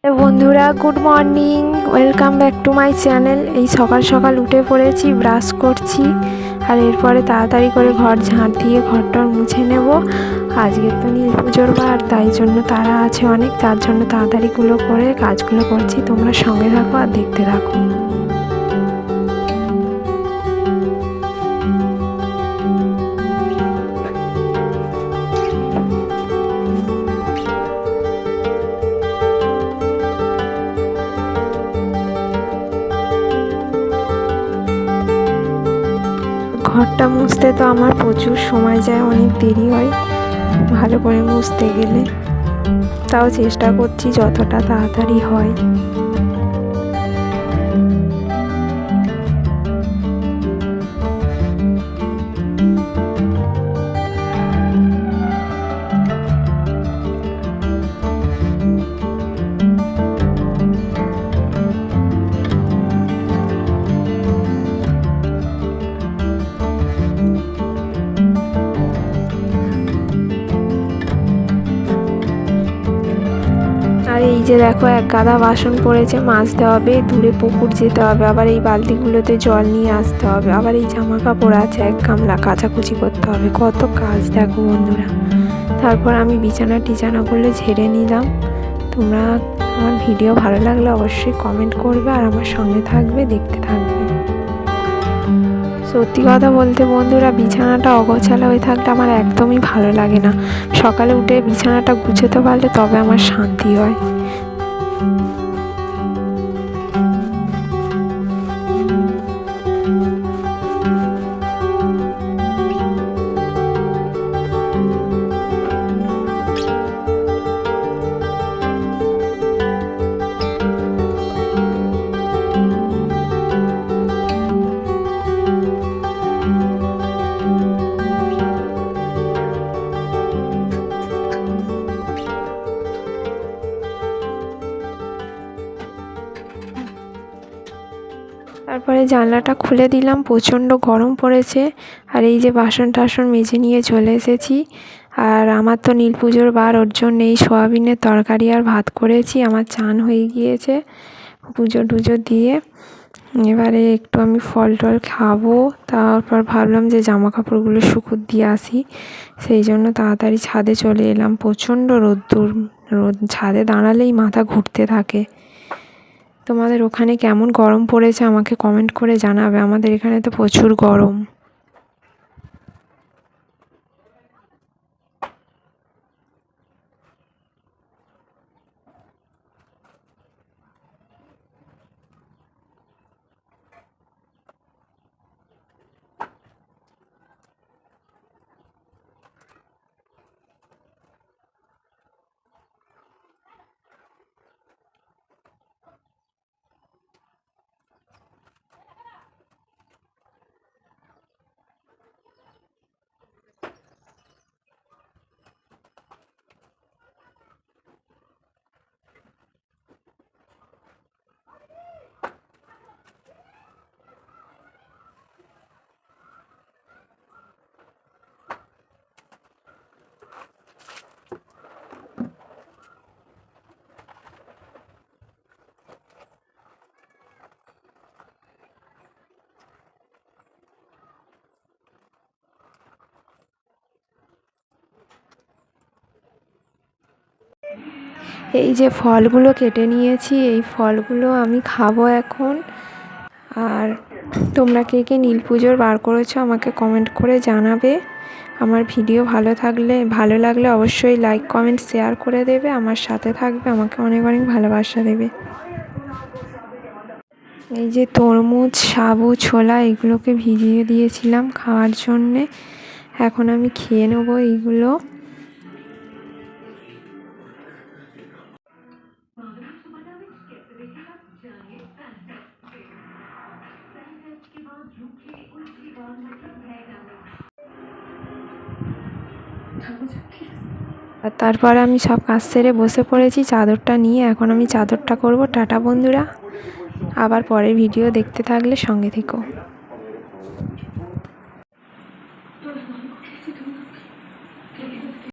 বন্ধুরা, good morning, welcome back to my channel. এই সকাল সকাল উঠে পড়েছি, ব্রাশ করছি আর এরপরে তাড়াতাড়ি করে ঘর ঝাঁট দিয়ে ঘরটর মুছে নেব। আজকে তো নীল পুজোর বার, তাই জন্য তারা আছে অনেক, তার জন্য তাড়াতাড়িগুলো করে কাজগুলো করছি। তোমরা সঙ্গে থাকো আর দেখতে থাকো। ঘরটা মুছতে তো আমার প্রচুর সময় যায়, অনেক দেরি হয় ভালো করে মুছতে গেলে, তাও চেষ্টা করছি যতটা তাড়াতাড়ি হয়। আর এই যে দেখো, এক গাদা বাসন পড়েছে, মাজতে হবে, দূরে পুকুর যেতে হবে, আবার এই বালতিগুলোতে জল নিয়ে আসতে হবে, আবার এই জামা কাপড় আছে এক গামলা, কাচাকুচি করতে হবে, কত কাজ দেখো বন্ধুরা। তারপর আমি বিছানাগুলো ঝেড়ে নিলাম। তোমরা আমার ভিডিও ভালো লাগলে অবশ্যই কমেন্ট করবে আর আমার সঙ্গে থাকবে, দেখতে থাকবে। সত্যি কথা বলতে বন্ধুরা, বিছানাটা অগোছালো হয়ে থাকলে আমার একদমই ভালো লাগে না। সকালে উঠে বিছানাটা গুছোতে পারলে তবে আমার শান্তি হয়। তারপরে জানলাটা খুলে দিলাম, প্রচণ্ড গরম পড়েছে। আর এই যে বাসন টাসন মেজে নিয়ে চলে এসেছি। আর আমার তো নীল পুজোর বার, ওর জন্য এই সোয়াবিনের তরকারি আর ভাত করেছি। আমার চান হয়ে গিয়েছে পুজো টুজো দিয়ে। এবারে একটু আমি ফল টল খাবো। তারপর ভাবলাম যে জামা কাপড়গুলো শুকুর দিয়ে আসি, সেই জন্য তাড়াতাড়ি ছাদে চলে এলাম। প্রচণ্ড রোদ, ছাদে দাঁড়ালেই মাথা ঘুরতে থাকে। তোমাদের ওখানে কেমন গরম পড়েছে আমাকে কমেন্ট করে জানাবে। আমাদের এখানে তো প্রচুর গরম। এই যে ফলগুলো কেটে নিয়েছি, এই ফলগুলো আমি খাবো এখন। আর তোমরা কে কে নীল পুজোর বার করেছো আমাকে কমেন্ট করে জানাবে। আমার ভিডিও ভালো লাগলে অবশ্যই লাইক কমেন্ট শেয়ার করে দেবে, আমার সাথে থাকবে, আমাকে অনেক অনেক ভালোবাসা দেবে। এই যে তরমুজ, সাবু, ছোলা এগুলোকে ভিজিয়ে দিয়েছিলাম খাওয়ার জন্যে, এখন আমি খেয়ে নেবো এইগুলো। আর তারপরে আমি সব কাজ সেরে বসে পড়েছি চাদরটা নিয়ে। এখন আমি চাদরটা করব। টাটা বন্ধুরা, আবার পরের ভিডিও দেখতে থাকলে সঙ্গে থেকো।